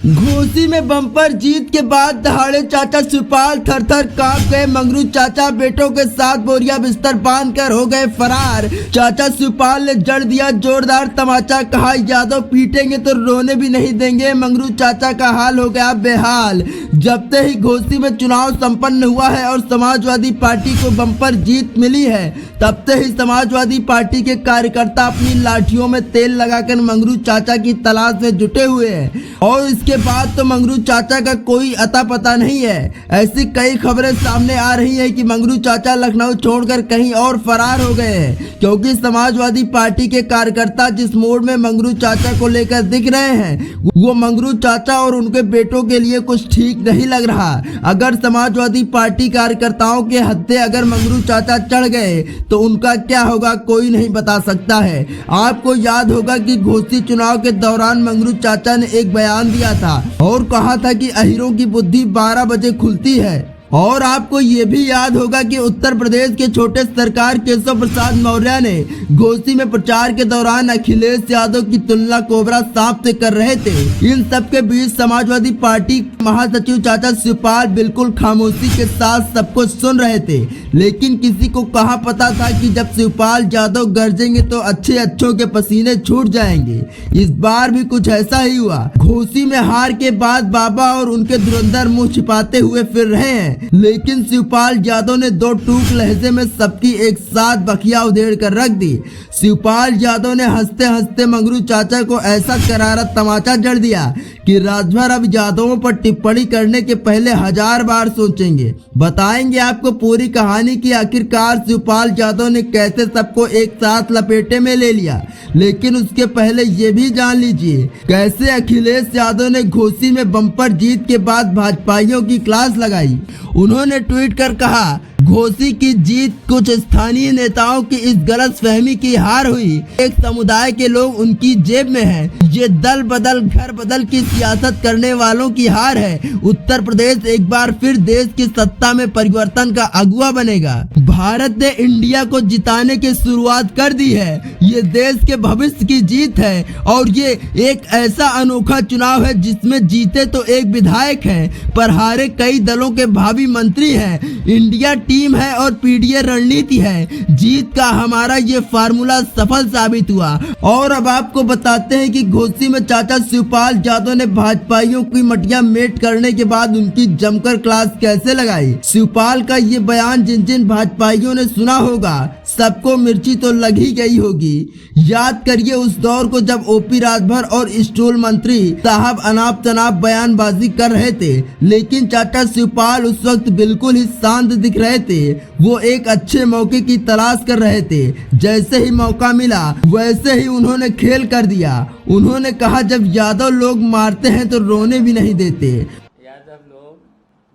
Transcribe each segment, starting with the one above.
घोसी में बम्पर जीत के बाद दहाड़े चाचा शिवपाल थर-थर कांप गए। मंगरू चाचा बेटों के साथ बोरिया बिस्तर बांधकर हो गए फरार। चाचा शिवपाल ने जड़ दिया जोरदार तमाचा, कहा यादव पीटेंगे तो रोने भी नहीं देंगे। मंगरू चाचा का हाल हो गया बेहाल। जब से ही घोसी में चुनाव संपन्न हुआ है और समाजवादी पार्टी को बम्पर जीत मिली है, तब से ही समाजवादी पार्टी के कार्यकर्ता अपनी लाठियों में तेल लगाकर मंगरू चाचा की तलाश में जुटे हुए हैं और इसके बाद तो मंगरू चाचा का कोई अता पता नहीं है। ऐसी कई खबरें सामने आ रही हैं कि मंगरू चाचा लखनऊ छोड़कर कहीं और फरार हो गए हैं, क्योंकि समाजवादी पार्टी के कार्यकर्ता जिस मोड़ में मंगरू चाचा को लेकर दिख रहे हैं, वो मंगरू चाचा और उनके बेटों के लिए कुछ ठीक नहीं लग रहा। अगर समाजवादी पार्टी कार्यकर्ताओं के हत्थे अगर मंगरू चाचा चढ़ गए तो उनका क्या होगा कोई नहीं बता सकता है। आपको याद होगा कि घोसी चुनाव के दौरान मंगरू चाचा ने एक बयान दिया था और कहा था कि अहीरों की बुद्धि 12 बजे खुलती है। और आपको ये भी याद होगा कि उत्तर प्रदेश के छोटे सरकार केशव प्रसाद मौर्य ने घोसी में प्रचार के दौरान अखिलेश यादव की तुलना कोबरा सांप से कर रहे थे। इन सब के बीच समाजवादी पार्टी महासचिव चाचा शिवपाल बिल्कुल खामोशी के साथ सब कुछ सुन रहे थे, लेकिन किसी को कहाँ पता था कि जब शिवपाल यादव गरजेंगे तो अच्छों के पसीने छूट जाएंगे। इस बार भी कुछ ऐसा ही हुआ। घोसी में हार के बाद बाबा और उनके धुरंधर मुंह छिपाते हुए फिर रहे हैं, लेकिन शिवपाल यादव ने दो टूक लहजे में सबकी एक साथ बखिया उधेड़ कर रख दी। शिवपाल यादव ने हंसते हंसते मंगरू चाचा को ऐसा करारा तमाचा जड़ दिया कि राजभर अब यादवों पर टिप्पणी करने के पहले 1000 बार सोचेंगे। बताएंगे आपको पूरी कहानी की आखिरकार शिवपाल यादव ने कैसे सबको एक साथ लपेटे में ले लिया, लेकिन उसके पहले ये भी जान लीजिए कैसे अखिलेश यादव ने घोसी में बम्पर जीत के बाद भाजपाइयों की क्लास लगाई। उन्होंने ट्वीट कर कहा, घोसी की जीत कुछ स्थानीय नेताओं की इस गलतफहमी की हार हुई। एक समुदाय के लोग उनकी जेब में हैं। ये दल बदल घर बदल की सियासत करने वालों की हार है। उत्तर प्रदेश एक बार फिर देश की सत्ता में परिवर्तन का अगुवा बनेगा। भारत ने इंडिया को जिताने की शुरुआत कर दी है। ये देश के भविष्य की जीत है और ये एक ऐसा अनोखा चुनाव है जिसमें जीते तो एक विधायक है पर हारे कई दलों के भावी मंत्री हैं। इंडिया टीम है और पीडीए रणनीति है। जीत का हमारा ये फार्मूला सफल साबित हुआ। और अब आपको बताते हैं कि घोसी में चाचा शिवपाल यादव ने भाजपाइयों की मटिया मेट करने के बाद उनकी जमकर क्लास कैसे लगाई। शिवपाल का ये बयान जिन जिन भाजपाइयों ने सुना होगा सबको मिर्ची तो लगी गई होगी। याद करिए उस दौर को जब ओपी राजभर और स्टूल मंत्री साहब अनाप शनाप बयानबाजी कर रहे थे, लेकिन चाचा शिवपाल उस वक्त बिल्कुल ही शांत दिख रहे थे। वो एक अच्छे मौके की तलाश कर रहे थे। जैसे ही मौका मिला वैसे ही उन्होंने खेल कर दिया। उन्होंने कहा जब यादव लोग मारते हैं तो रोने भी नहीं देते। यादव लोग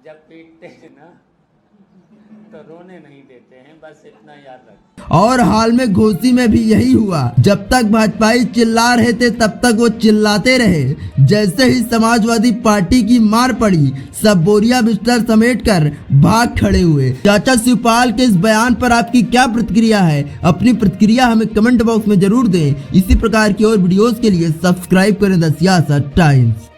जब पीटते हैं ना तो रोने नहीं देते हैं, बस इतना याद रख। और हाल में घोसी में भी यही हुआ। जब तक भाजपाई चिल्ला रहे थे तब तक वो चिल्लाते रहे। जैसे ही समाजवादी पार्टी की मार पड़ी सब बोरिया बिस्तर समेटकर भाग खड़े हुए। चाचा शिवपाल के इस बयान पर आपकी क्या प्रतिक्रिया है? अपनी प्रतिक्रिया हमें कमेंट बॉक्स में जरूर दें। इसी प्रकार की और वीडियोस के लिए सब्सक्राइब करें द सियासत टाइम्स।